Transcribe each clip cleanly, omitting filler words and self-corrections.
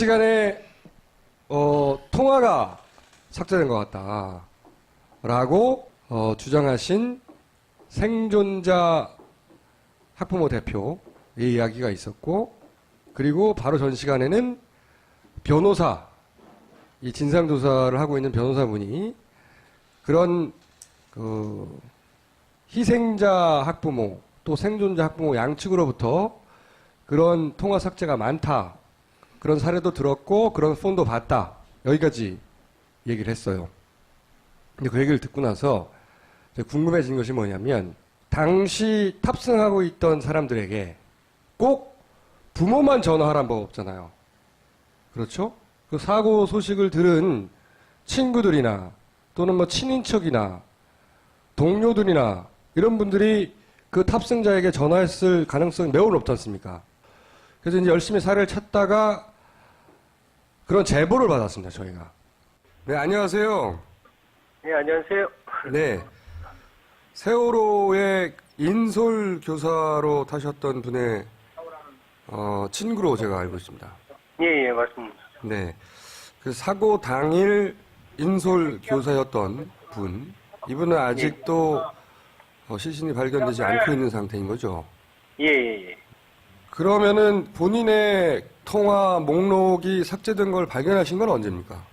시간에 통화가 삭제된 것 같다라고 주장하신 생존자 학부모 대표의 이야기가 있었고, 그리고 바로 전 시간에는 변호사, 이 진상조사를 하고 있는 변호사분이 그런 희생자 학부모 또 생존자 학부모 양측으로부터 그런 통화 삭제가 많다, 그런 사례도 들었고 그런 폰도 봤다, 여기까지 얘기를 했어요. 근데 그 얘기를 듣고 나서 궁금해진 것이 뭐냐면, 당시 탑승하고 있던 사람들에게 꼭 부모만 전화하라는 법 없잖아요. 그렇죠? 그 사고 소식을 들은 친구들이나 또는 뭐 친인척이나 동료들이나 이런 분들이 그 탑승자에게 전화했을 가능성이 매우 높지 않습니까? 그래서 이제 열심히 사례를 찾다가 그런 제보를 받았습니다, 저희가. 네, 안녕하세요. 네, 안녕하세요. 네. 세월호의 인솔 교사로 타셨던 분의 친구로 제가 알고 있습니다. 예, 맞습니다. 네. 그 사고 당일 인솔 교사였던 분, 이분은 아직도 시신이 발견되지 않고 있는 상태인 거죠? 예. 그러면은 본인의 통화 목록이 삭제된 걸 발견하신 건 언제입니까?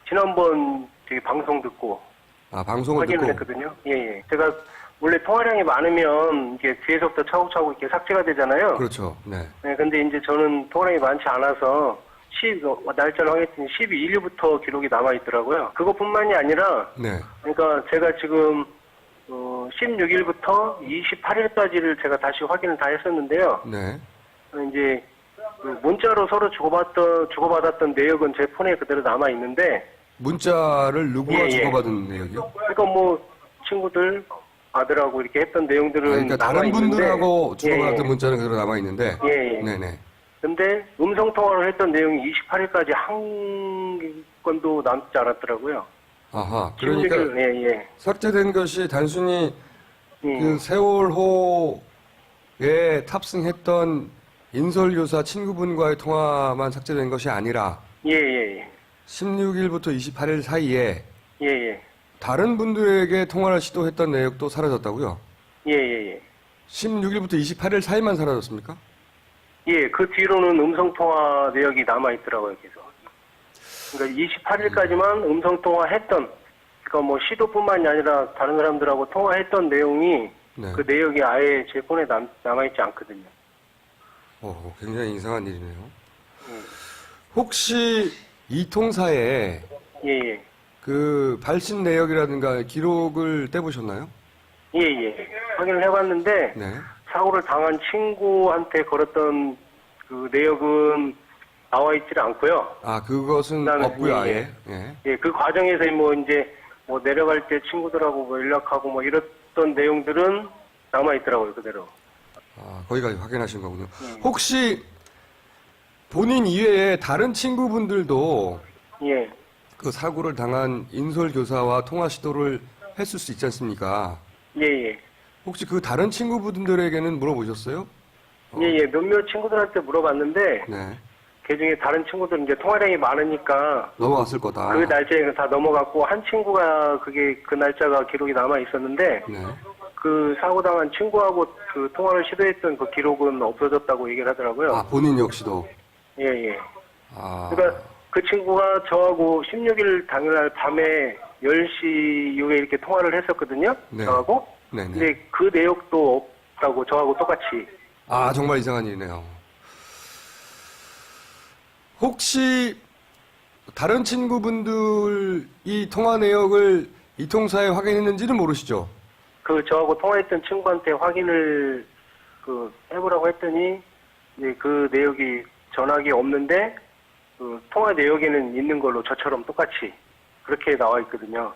지난번 저기 방송 듣고 방송을 확인을 듣고. 했거든요. 예. 제가 원래 통화량이 많으면 이게 뒤에서부터 차곡차곡 이렇게 삭제가 되잖아요. 그렇죠. 네. 네, 근데 이제 저는 통화량이 많지 않아서 날짜를 확인했더니 12일부터 기록이 남아있더라고요. 그것뿐만이 아니라, 네. 그러니까 제가 지금 16일부터 28일까지를 제가 다시 확인을 다 했었는데요. 네. 이제 문자로 서로 주고받았던 내역은 제 폰에 그대로 남아 있는데, 문자를 누구와 예. 주고받은 내역이요? 그러니까 뭐 친구들 아들하고 이렇게 했던 내용들은 그러니까 남아 다른 있는데, 분들하고 주고받았던 예. 문자는 그대로 남아 있는데. 예. 네네. 근데 음성 통화를 했던 내용이 28일까지 한 건도 남지 않았더라고요. 아하. 그러니까 16일, 예. 삭제된 것이 단순히 예. 그 세월호에 탑승했던 인솔교사 친구분과의 통화만 삭제된 것이 아니라 예. 16일부터 28일 사이에 예. 다른 분들에게 통화를 시도했던 내역도 사라졌다고요? 예. 16일부터 28일 사이만 사라졌습니까? 예, 그 뒤로는 음성 통화 내역이 남아 있더라고요, 계속. 그러니까 28일까지만 음성 통화했던, 그러니까 뭐 시도뿐만이 아니라 다른 사람들하고 통화했던 내용이 네. 그 내역이 아예 제 폰에 남아있지 않거든요. 굉장히 이상한 일이네요. 혹시 이 통사에 예. 그 발신 내역이라든가 기록을 떼보셨나요? 예. 확인을 해봤는데, 네. 사고를 당한 친구한테 걸었던 그 내역은 나와 있질 않고요. 그것은 그다음에, 없고요, 아예. 예. 예, 그 과정에서 뭐 이제 뭐 내려갈 때 친구들하고 뭐 연락하고 뭐 이랬던 내용들은 남아 있더라고요, 그대로. 거기까지 확인하신 거군요. 예. 혹시 본인 이외에 다른 친구분들도 예. 그 사고를 당한 인솔교사와 통화 시도를 했을 수 있지 않습니까? 예. 혹시 그 다른 친구분들에게는 물어보셨어요? 예. 몇몇 친구들한테 물어봤는데, 네. 그 중에 다른 친구들은 이제 통화량이 많으니까 넘어갔을 거다. 그 날짜에 다 넘어갔고, 한 친구가 그 날짜가 기록이 남아 있었는데, 네. 그 사고 당한 친구하고 그 통화를 시도했던 그 기록은 없어졌다고 얘기를 하더라고요. 본인 역시도. 예. 그러니까 그 친구가 저하고 16일 당일날 밤에 10시 이후에 이렇게 통화를 했었거든요. 네. 저하고. 네네. 근데 그 내역도 없다고 저하고 똑같이. 정말 이상한 일이네요. 혹시 다른 친구분들 이 통화 내역을 이 통사에 확인했는지는 모르시죠? 그 저하고 통화했던 친구한테 확인을 해보라고 했더니 이제 그 내역이 전화기 없는데 그 통화 내역에는 있는 걸로 저처럼 똑같이 그렇게 나와 있거든요.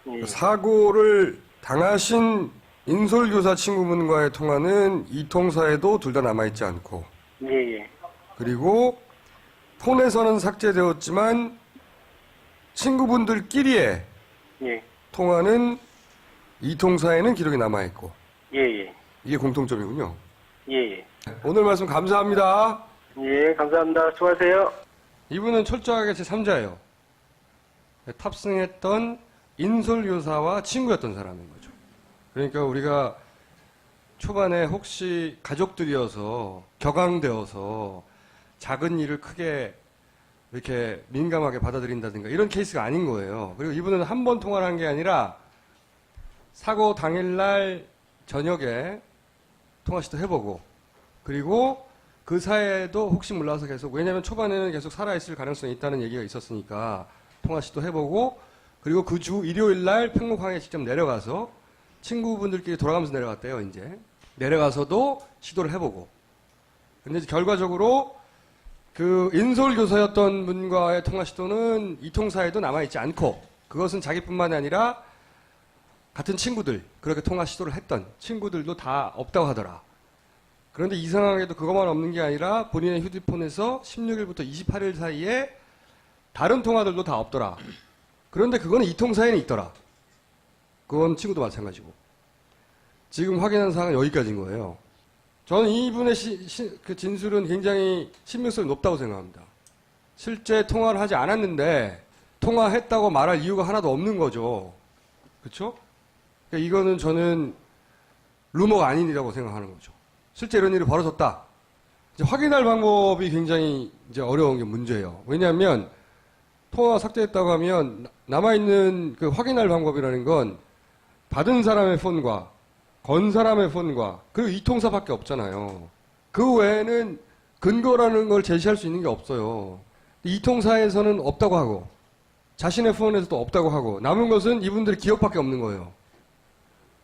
예. 사고를 당하신 인솔교사 친구분과의 통화는 이 통사에도 둘 다 남아있지 않고, 예. 그리고 폰에서는 삭제되었지만 친구분들끼리의 예. 통화는 이 통사에는 기록이 남아있고, 예. 이게 공통점이군요. 예. 오늘 말씀 감사합니다. 예, 감사합니다. 수고하세요. 이분은 철저하게 제3자예요. 탑승했던 인솔교사와 친구였던 사람인 거죠. 그러니까 우리가 초반에 혹시 가족들이어서 격앙되어서 작은 일을 크게 이렇게 민감하게 받아들인다든가 이런 케이스가 아닌 거예요. 그리고 이분은 한 번 통화를 한 게 아니라 사고 당일날 저녁에 통화 시도 해보고 그리고 그 사이에도 혹시 몰라서 계속 왜냐하면 초반에는 계속 살아있을 가능성이 있다는 얘기가 있었으니까 통화 시도 해보고 그리고 그 주 일요일날 평목항에 직접 내려가서 친구분들끼리 돌아가면서 내려갔대요. 이제 내려가서도 시도를 해보고 근데 이제 결과적으로 그 인솔교사였던 분과의 통화 시도는 이통사에도 남아있지 않고 그것은 자기뿐만이 아니라 같은 친구들 그렇게 통화 시도를 했던 친구들도 다 없다고 하더라. 그런데 이상하게도 그것만 없는 게 아니라 본인의 휴대폰에서 16일부터 28일 사이에 다른 통화들도 다 없더라. 그런데 그거는 이통사에는 있더라. 그건 친구도 마찬가지고. 지금 확인한 사항은 여기까지인 거예요. 저는 이분의 그 진술은 굉장히 신빙성이 높다고 생각합니다. 실제 통화를 하지 않았는데 통화했다고 말할 이유가 하나도 없는 거죠. 그렇죠? 그러니까 이거는 저는 루머가 아니라고 생각하는 거죠. 실제 이런 일이 벌어졌다. 이제 확인할 방법이 굉장히 이제 어려운 게 문제예요. 왜냐하면 통화가 삭제됐다고 하면 남아있는 그 확인할 방법이라는 건 받은 사람의 폰과 건 사람의 폰과 그리고 이통사밖에 없잖아요. 그 외에는 근거라는 걸 제시할 수 있는 게 없어요. 이통사에서는 없다고 하고 자신의 폰에서도 없다고 하고 남은 것은 이분들의 기억밖에 없는 거예요.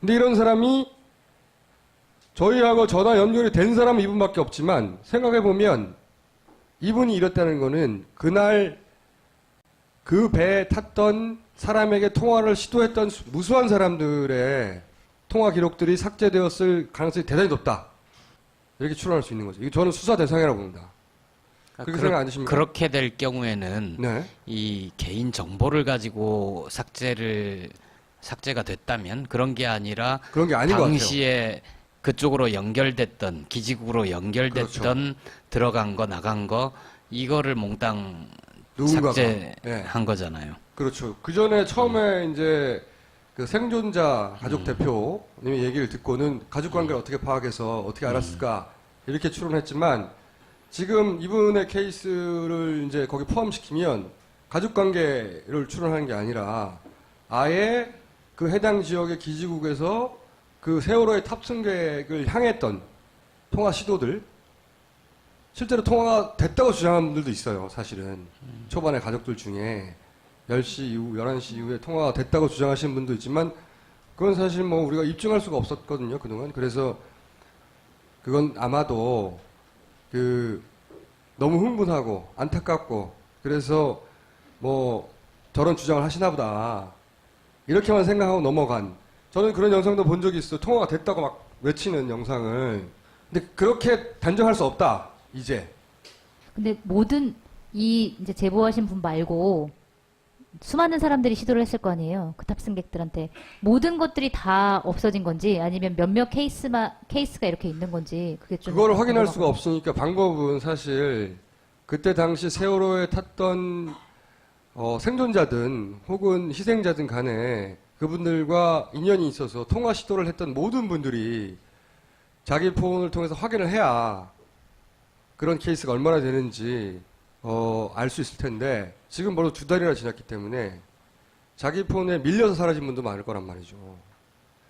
근데 이런 사람이 저희하고 전화 연결이 된 사람은 이분밖에 없지만 생각해보면 이분이 이랬다는 거는 그날 그 배에 탔던 사람에게 통화를 시도했던 무수한 사람들의 통화 기록들이 삭제되었을 가능성이 대단히 높다. 이렇게 추론할 수 있는 거죠. 이거 저는 수사 대상이라고 봅니다. 그렇게 생각 안 드십니까? 그렇게 될 경우에는 네. 이 개인 정보를 가지고 삭제가 됐다면 그런 게 아니라 그런 게 아닌 것 같아요. 당시에 그쪽으로 연결됐던 기지국으로 연결됐던 그렇죠. 들어간 거 나간 거 이거를 몽땅 누군가가. 삭제한 네. 거잖아요. 그렇죠. 그 전에 처음에 이제 그 생존자 가족 대표님의 얘기를 듣고는 가족 관계를 어떻게 파악해서 어떻게 알았을까 이렇게 추론했지만 지금 이분의 케이스를 이제 거기 포함시키면 가족 관계를 추론하는 게 아니라 아예 그 해당 지역의 기지국에서 그 세월호의 탑승객을 향했던 통화 시도들 실제로 통화가 됐다고 주장하는 분들도 있어요. 사실은 초반에 가족들 중에 10시 이후, 11시 이후에 통화가 됐다고 주장하시는 분도 있지만 그건 사실 뭐 우리가 입증할 수가 없었거든요. 그동안. 그래서 그건 아마도 그 너무 흥분하고 안타깝고 그래서 뭐 저런 주장을 하시나 보다 이렇게만 생각하고 넘어간 저는 그런 영상도 본 적이 있어요. 통화가 됐다고 막 외치는 영상을. 근데 그렇게 단정할 수 없다. 이제. 근데 모든 이 이제 제보하신 분 말고 수많은 사람들이 시도를 했을 거 아니에요. 그 탑승객들한테 모든 것들이 다 없어진 건지 아니면 몇몇 케이스가 이렇게 있는 건지 그게 좀 그거를 확인할 수가 없으니까 방법은 사실 그때 당시 세월호에 탔던 생존자든 혹은 희생자든 간에 그분들과 인연이 있어서 통화 시도를 했던 모든 분들이 자기 폰을 통해서 확인을 해야 그런 케이스가 얼마나 되는지 알 수 있을 텐데 지금 벌써 2달이나 지났기 때문에 자기 폰에 밀려서 사라진 분도 많을 거란 말이죠.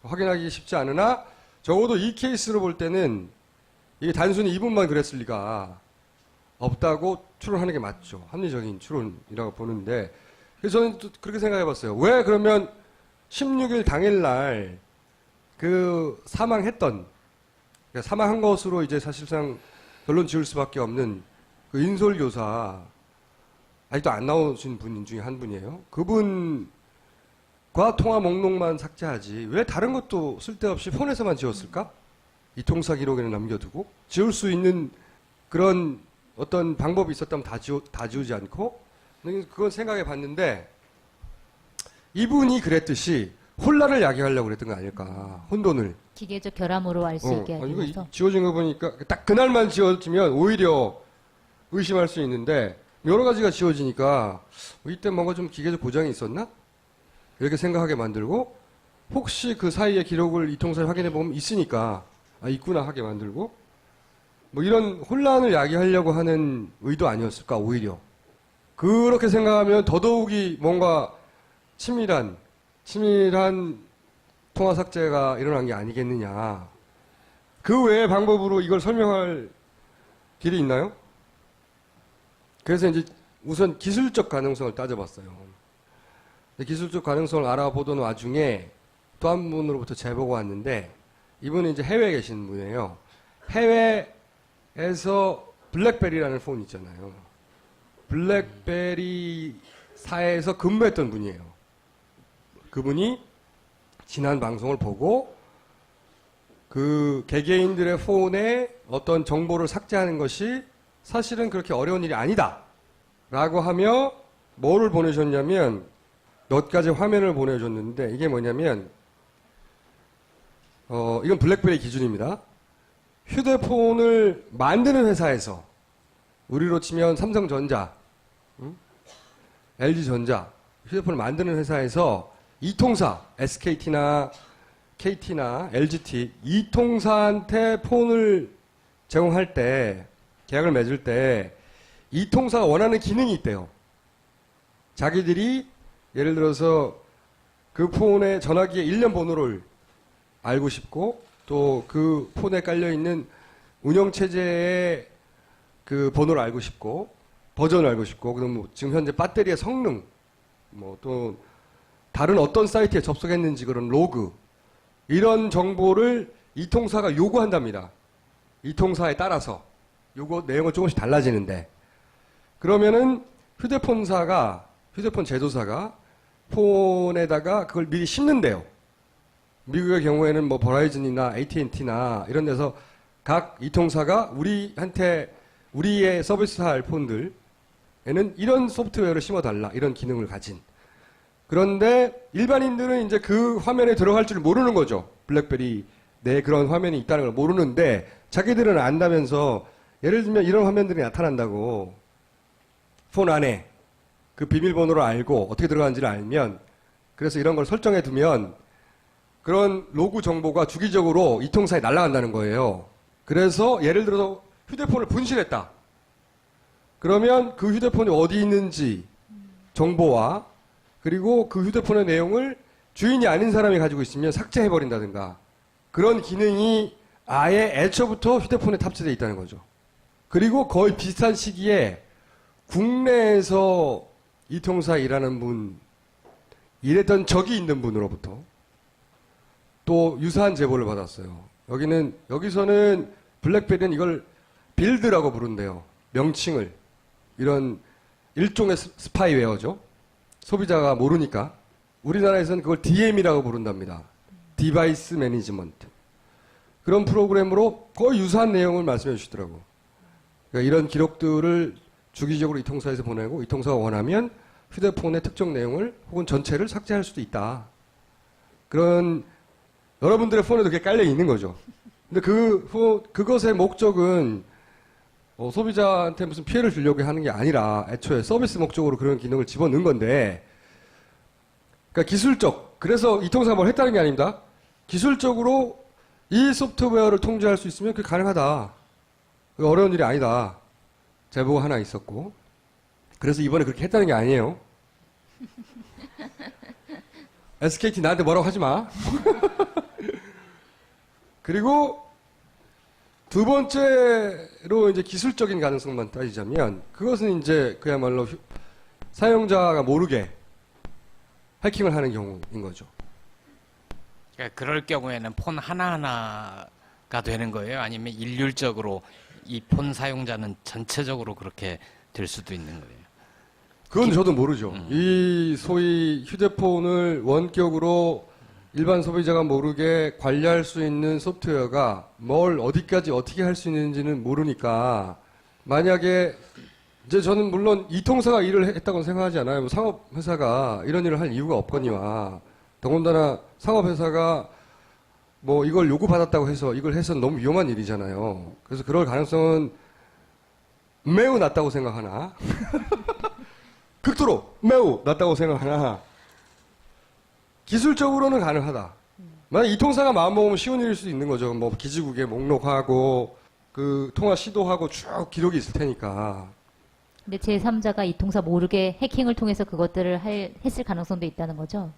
확인하기 쉽지 않으나 적어도 이 케이스로 볼 때는 이게 단순히 이분만 그랬을 리가 없다고 추론하는 게 맞죠. 합리적인 추론이라고 보는데 그래서 저는 또 그렇게 생각해 봤어요. 왜 그러면 16일 당일날 그 사망했던 그러니까 사망한 것으로 이제 사실상 결론 지을 수밖에 없는 그 인솔교사 아직도 안 나오신 분 중에 한 분이에요. 그분과 통화 목록만 삭제하지 왜 다른 것도 쓸데없이 폰에서만 지웠을까? 이통사 기록에는 남겨두고 지울 수 있는 그런 어떤 방법이 있었다면 다 지우지 않고 그건 생각해 봤는데 이분이 그랬듯이 혼란을 야기하려고 그랬던 거 아닐까. 혼돈을. 기계적 결함으로 알 수 있게 하기 이거 위해서. 지워진 거 보니까 딱 그날만 지워지면 오히려 의심할 수 있는데 여러 가지가 지워지니까 이때 뭔가 좀 기계적 고장이 있었나? 이렇게 생각하게 만들고 혹시 그 사이의 기록을 이 통사에 확인해 보면 있으니까 아 있구나 하게 만들고 뭐 이런 혼란을 야기하려고 하는 의도 아니었을까 오히려 그렇게 생각하면 더더욱이 뭔가 치밀한 통화 삭제가 일어난 게 아니겠느냐. 그 외의 방법으로 이걸 설명할 길이 있나요? 그래서 이제 우선 기술적 가능성을 따져봤어요. 기술적 가능성을 알아보던 와중에 또 한 분으로부터 제보가 왔는데 이분은 이제 해외에 계신 분이에요. 해외에서 블랙베리라는 폰 있잖아요. 블랙베리사에서 근무했던 분이에요. 그분이 지난 방송을 보고 그 개개인들의 폰에 어떤 정보를 삭제하는 것이 사실은 그렇게 어려운 일이 아니다. 라고 하며 뭐를 보내셨냐면 몇 가지 화면을 보내줬는데 이게 뭐냐면 이건 블랙베리 기준입니다. 휴대폰을 만드는 회사에서 우리로 치면 삼성전자, LG전자 휴대폰을 만드는 회사에서 이 통사 SKT나 KT나 LGT 이 통사한테 폰을 제공할 때 계약을 맺을 때 이 통사가 원하는 기능이 있대요. 자기들이 예를 들어서 그 폰의 전화기의 일련 번호를 알고 싶고 또 그 폰에 깔려 있는 운영 체제의 그 번호를 알고 싶고 버전을 알고 싶고 그럼 뭐 지금 현재 배터리의 성능 뭐 또 다른 어떤 사이트에 접속했는지 그런 로그 이런 정보를 이 통사가 요구한답니다. 이 통사에 따라서 요거 내용은 조금씩 달라지는데 그러면은 휴대폰 제조사가 폰에다가 그걸 미리 심는데요. 미국의 경우에는 뭐 버라이즌이나 AT&T나 이런 데서 각 이 통사가 우리의 서비스할 폰들에는 이런 소프트웨어를 심어달라 이런 기능을 가진. 그런데 일반인들은 이제 그 화면에 들어갈 줄 모르는 거죠. 블랙베리 내 그런 화면이 있다는 걸 모르는데 자기들은 안다면서 예를 들면 이런 화면들이 나타난다고 폰 안에 그 비밀번호를 알고 어떻게 들어가는지를 알면 그래서 이런 걸 설정해 두면 그런 로그 정보가 주기적으로 이 통사에 날아간다는 거예요. 그래서 예를 들어서 휴대폰을 분실했다. 그러면 그 휴대폰이 어디 있는지 정보와 그리고 그 휴대폰의 내용을 주인이 아닌 사람이 가지고 있으면 삭제해버린다든가 그런 기능이 아예 애초부터 휴대폰에 탑재되어 있다는 거죠. 그리고 거의 비슷한 시기에 국내에서 이 통사에 일하는 분, 일했던 적이 있는 분으로부터 또 유사한 제보를 받았어요. 여기서는 블랙베리는 이걸 빌드라고 부른대요. 명칭을. 이런 일종의 스파이웨어죠. 소비자가 모르니까. 우리나라에서는 그걸 DM이라고 부른답니다. 디바이스 매니지먼트. 그런 프로그램으로 거의 유사한 내용을 말씀해 주시더라고. 그러니까 이런 기록들을 주기적으로 이 통사에서 보내고 이 통사가 원하면 휴대폰의 특정 내용을 혹은 전체를 삭제할 수도 있다. 그런 여러분들의 폰에도 그게 깔려 있는 거죠. 근데 그것의 목적은 소비자한테 무슨 피해를 주려고 하는 게 아니라 애초에 서비스 목적으로 그런 기능을 집어넣은 건데 그러니까 그래서 이 통사가 뭘 했다는 게 아닙니다. 기술적으로 이 소프트웨어를 통제할 수 있으면 그게 가능하다. 그게 어려운 일이 아니다. 제보가 하나 있었고 그래서 이번에 그렇게 했다는 게 아니에요. SKT 나한테 뭐라고 하지 마. 그리고 두 번째로 이제 기술적인 가능성만 따지자면 그것은 이제 그야말로 사용자가 모르게 해킹을 하는 경우인 거죠. 그러니까 그럴 경우에는 폰 하나하나가 되는 거예요? 아니면 일률적으로 이 폰 사용자는 전체적으로 그렇게 될 수도 있는 거예요? 그건 저도 모르죠. 이 소위 휴대폰을 원격으로 일반 소비자가 모르게 관리할 수 있는 소프트웨어가 뭘 어디까지 어떻게 할 수 있는지는 모르니까 만약에 이제 저는 물론 이 통사가 일을 했다고는 생각하지 않아요. 뭐 상업회사가 이런 일을 할 이유가 없거니와 더군다나 상업회사가 뭐 이걸 요구받았다고 해서 이걸 해서 너무 위험한 일이잖아요. 그래서 그럴 가능성은 매우 낮다고 생각하나? 극도로 매우 낮다고 생각하나? 기술적으로는 가능하다. 만약 이 통사가 마음먹으면 쉬운 일일 수도 있는 거죠. 뭐 기지국에 목록하고 그 통화 시도하고 쭉 기록이 있을 테니까. 근데 제3자가 이 통사 모르게 해킹을 통해서 그것들을 했을 가능성도 있다는 거죠.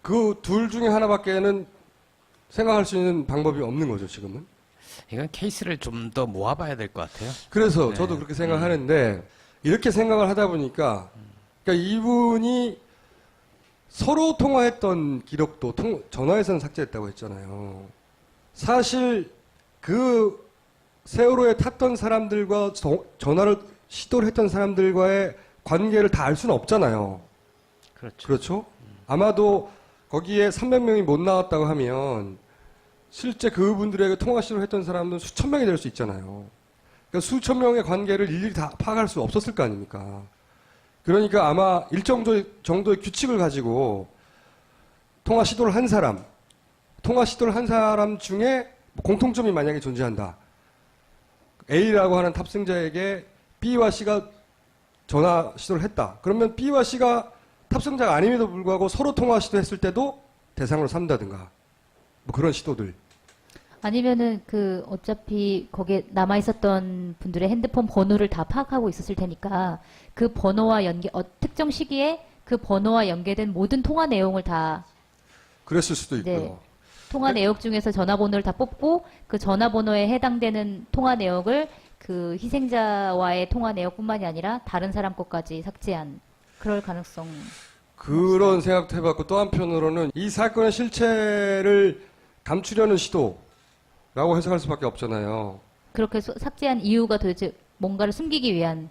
그 둘 중에 하나밖에는 생각할 수 있는 방법이 없는 거죠, 지금은. 이건 케이스를 좀 더 모아봐야 될 것 같아요. 그래서 네. 저도 그렇게 생각하는데 이렇게 생각을 하다 보니까 그러니까 이분이 서로 통화했던 기록도 전화에서는 삭제했다고 했잖아요. 사실 그 세월호에 탔던 사람들과 전화를 시도를 했던 사람들과의 관계를 다 알 수는 없잖아요. 그렇죠. 그렇죠? 아마도 거기에 300명이 못 나왔다고 하면 실제 그분들에게 통화 시도를 했던 사람은 수천 명이 될 수 있잖아요. 그러니까 수천 명의 관계를 일일이 다 파악할 수 없었을 거 아닙니까? 그러니까 아마 일정 정도의 규칙을 가지고 통화 시도를 한 사람 중에 공통점이 만약에 존재한다. A라고 하는 탑승자에게 B와 C가 전화 시도를 했다. 그러면 B와 C가 탑승자가 아님에도 불구하고 서로 통화 시도했을 때도 대상으로 삼다든가 뭐 그런 시도들. 아니면은 그 어차피 거기에 남아 있었던 분들의 핸드폰 번호를 다 파악하고 있었을 테니까 그 번호와 특정 시기에 그 번호와 연계된 모든 통화 내용을 다 그랬을 수도 있고요. 네. 통화 내역 중에서 전화번호를 다 뽑고 그 전화번호에 해당되는 통화 내역을 그 희생자와의 통화 내역뿐만이 아니라 다른 사람 것까지 삭제한 그럴 가능성. 그런 생각도 해봤고 또 한편으로는 이 사건의 실체를 감추려는 시도라고 해석할 수밖에 없잖아요. 그렇게 삭제한 이유가 도대체 뭔가를 숨기기 위한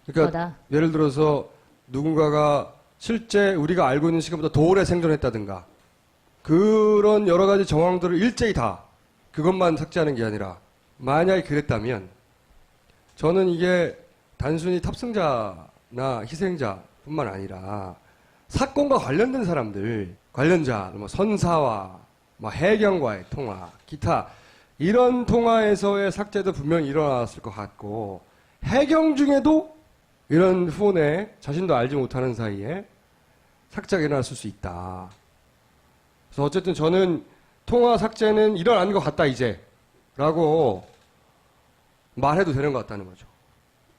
그러니까 거다. 예를 들어서 누군가가 실제 우리가 알고 있는 시간보다 더 오래 생존했다든가 그런 여러 가지 정황들을 일제히 다 그것만 삭제하는 게 아니라 만약에 그랬다면 저는 이게 단순히 탑승자나 희생자뿐만 아니라 사건과 관련된 사람들, 관련자, 뭐 선사와 뭐 해경과의 통화, 기타 이런 통화에서의 삭제도 분명히 일어났을 것 같고 해경 중에도 이런 후원에 자신도 알지 못하는 사이에 삭제가 일어났을 수 있다. 그래서 어쨌든 저는 통화 삭제는 일어난 것 같다 이제 라고 말해도 되는 것 같다는 거죠.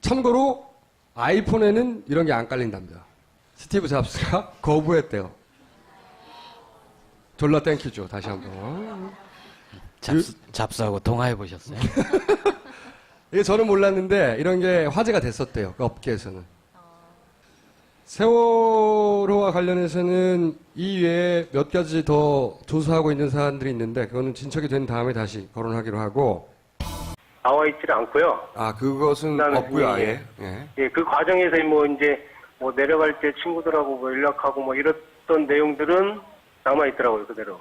참고로 아이폰에는 이런 게 안 깔린답니다. 스티브 잡스가 거부했대요. 졸라 땡큐죠. 다시 한번. 잡스하고 통화해 보셨어요? 이게 저는 몰랐는데 이런 게 화제가 됐었대요. 그 업계에서는. 세월호와 관련해서는 이 외에 몇 가지 더 조사하고 있는 사안들이 있는데 그거는 진척이 된 다음에 다시 거론하기로 하고 나와 있지를 않고요. 아 그것은 그다음에 없고요 아예. 예, 그 과정에서 뭐 이제 뭐 내려갈 때 친구들하고 뭐 연락하고 뭐 이랬던 내용들은 남아 있더라고요 그대로.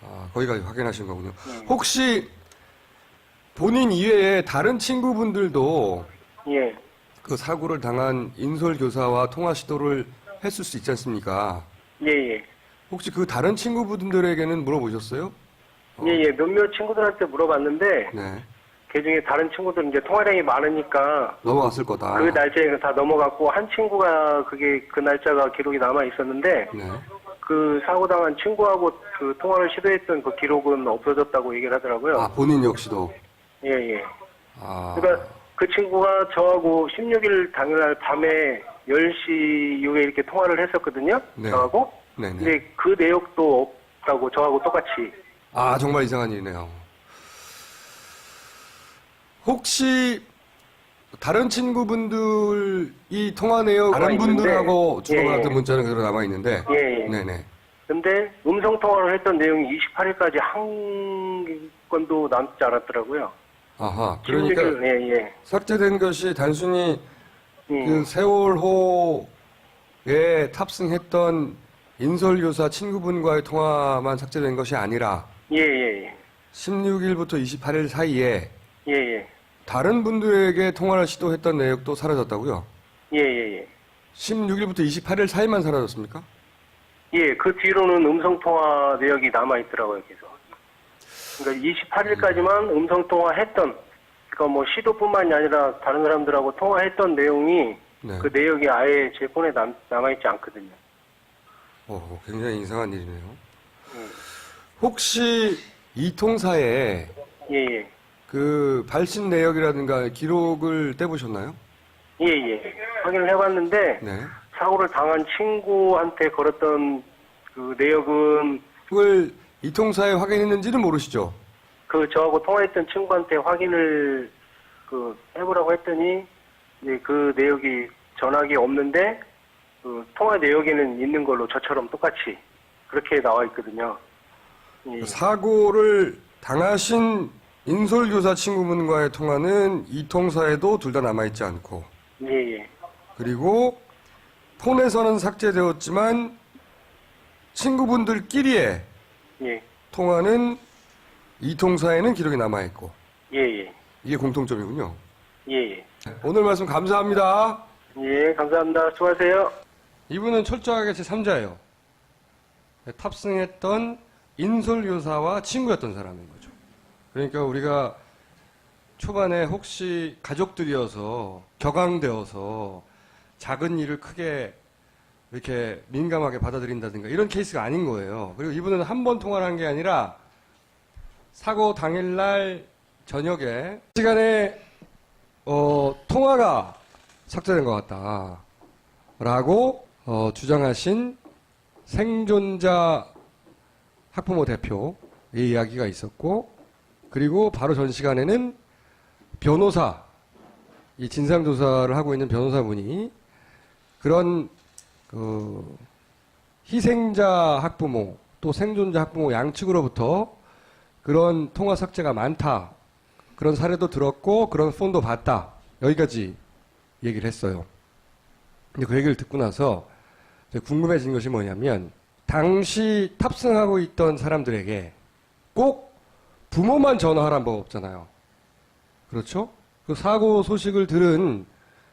아 거기까지 확인하신 거군요. 혹시 본인 이외에 다른 친구분들도 예, 그 사고를 당한 인솔 교사와 통화 시도를 했을 수 있지 않습니까? 예, 예. 혹시 그 다른 친구분들에게는 물어보셨어요? 예, 예. 몇몇 친구들한테 물어봤는데, 네. 그 중에 다른 친구들은 이제 통화량이 많으니까, 넘어갔을 거다. 그 날짜에는 다 넘어갔고, 한 친구가 그 날짜가 기록이 남아 있었는데, 네. 그 사고당한 친구하고 그 통화를 시도했던 그 기록은 없어졌다고 얘기를 하더라고요. 아 본인 역시도. 예, 예. 아. 그러니까 그 친구가 저하고 16일 당일날 밤에 10시 이후에 이렇게 통화를 했었거든요. 네. 저하고. 네네. 근데 그 내역도 없다고 저하고 똑같이. 아 정말 이상한 일이네요. 혹시 다른 친구분들 이 통화 내역 다른 남아있는데, 분들하고 주고받았던 예. 문자는 그대로 남아 있는데. 예, 예. 네네. 근데 음성 통화를 했던 내용이 28일까지 한 건도 남지 않았더라고요. 아하. 그러니까 16일, 예, 예. 삭제된 것이 단순히 예. 그 세월호에 탑승했던 인솔교사 친구분과의 통화만 삭제된 것이 아니라 예, 예, 16일부터 28일 사이에 예. 예, 다른 분들에게 통화를 시도했던 내역도 사라졌다고요? 예. 예, 예. 16일부터 28일 사이만 사라졌습니까? 예, 그 뒤로는 음성 통화 내역이 남아 있더라고요, 계속. 그러니까 28일까지만 음성 통화했던 그러니까 뭐 시도뿐만이 아니라 다른 사람들하고 통화했던 내용이 네. 그 내역이 아예 제 폰에 남아있지 않거든요. 굉장히 이상한 일이네요. 혹시 이 통사에 예. 그 발신 내역이라든가 기록을 떼보셨나요? 예. 확인을 해봤는데 네. 사고를 당한 친구한테 걸었던 그 내역은 그걸 이 통사에 확인했는지는 모르시죠? 그 저하고 통화했던 친구한테 확인을 그 해보라고 했더니 이제 그 내역이 전화기 없는데 그 통화 내역에는 있는 걸로 저처럼 똑같이 그렇게 나와 있거든요. 예. 사고를 당하신 인솔교사 친구분과의 통화는 이 통사에도 둘 다 남아있지 않고, 예. 그리고 폰에서는 삭제되었지만 친구분들끼리의 예. 통화는 이 통사에는 기록이 남아있고, 예. 이게 공통점이군요. 예. 오늘 말씀 감사합니다. 예, 감사합니다. 수고하세요. 이분은 철저하게 제3자예요. 탑승했던 인솔교사와 친구였던 사람인 거죠. 그러니까 우리가 초반에 혹시 가족들이어서 격앙되어서 작은 일을 크게 이렇게 민감하게 받아들인다든가 이런 케이스가 아닌 거예요. 그리고 이분은 한 번 통화를 한 게 아니라 사고 당일날 저녁에 시간에 통화가 삭제된 것 같다라고 주장하신 생존자 학부모 대표의 이야기가 있었고, 그리고 바로 전 시간에는 변호사, 이 진상조사를 하고 있는 변호사분이 그런 희생자 학부모 또 생존자 학부모 양측으로부터 그런 통화 삭제가 많다, 그런 사례도 들었고 그런 폰도 봤다, 여기까지 얘기를 했어요. 근데 그 얘기를 듣고 나서 궁금해진 것이 뭐냐면, 당시 탑승하고 있던 사람들에게 꼭 부모만 전화하라는 법 없잖아요. 그렇죠? 그 사고 소식을 들은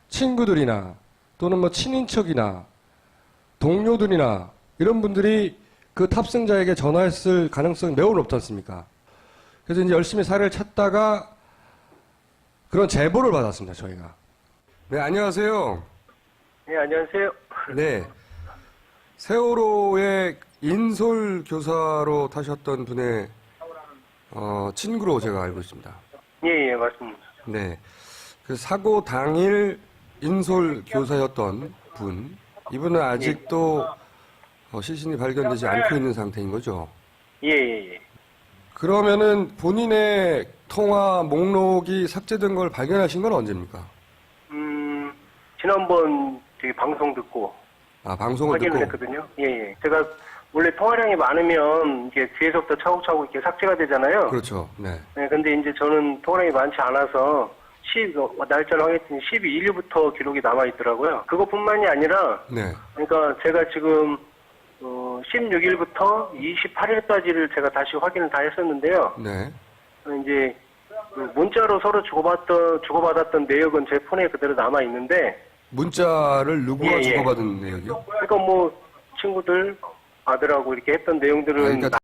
친구들이나 또는 뭐 친인척이나 동료들이나 이런 분들이 그 탑승자에게 전화했을 가능성이 매우 높지 않습니까? 그래서 이제 열심히 사례를 찾다가 그런 제보를 받았습니다, 저희가. 네, 안녕하세요. 예, 안녕하세요. 네. 세월호의 인솔 교사로 타셨던 분의 친구로 제가 알고 있습니다. 예, 맞습니다. 네. 그 사고 당일 인솔 교사였던 분, 이분은 아직도 시신이 발견되지 않고 있는 상태인 거죠? 예. 그러면은 본인의 통화 목록이 삭제된 걸 발견하신 건 언제입니까? 지난번 되게 방송 듣고 방송을 확인을 듣고. 했거든요. 예. 제가 원래 통화량이 많으면 이게 뒤에서부터 차곡차곡 이렇게 삭제가 되잖아요. 그렇죠. 네. 네, 근데 이제 저는 통화량이 많지 않아서 날짜를 확인했더니 12일부터 기록이 남아있더라고요. 그것뿐만이 아니라, 네. 그러니까 제가 지금, 16일부터 28일까지를 제가 다시 확인을 다 했었는데요. 네. 이제, 문자로 서로 주고받았던 내역은 제 폰에 그대로 남아있는데, 문자를 누구와 예. 주고받은 내역이요? 그러니까 뭐, 친구들, 아들하고 이렇게 했던 내용들은 그러니까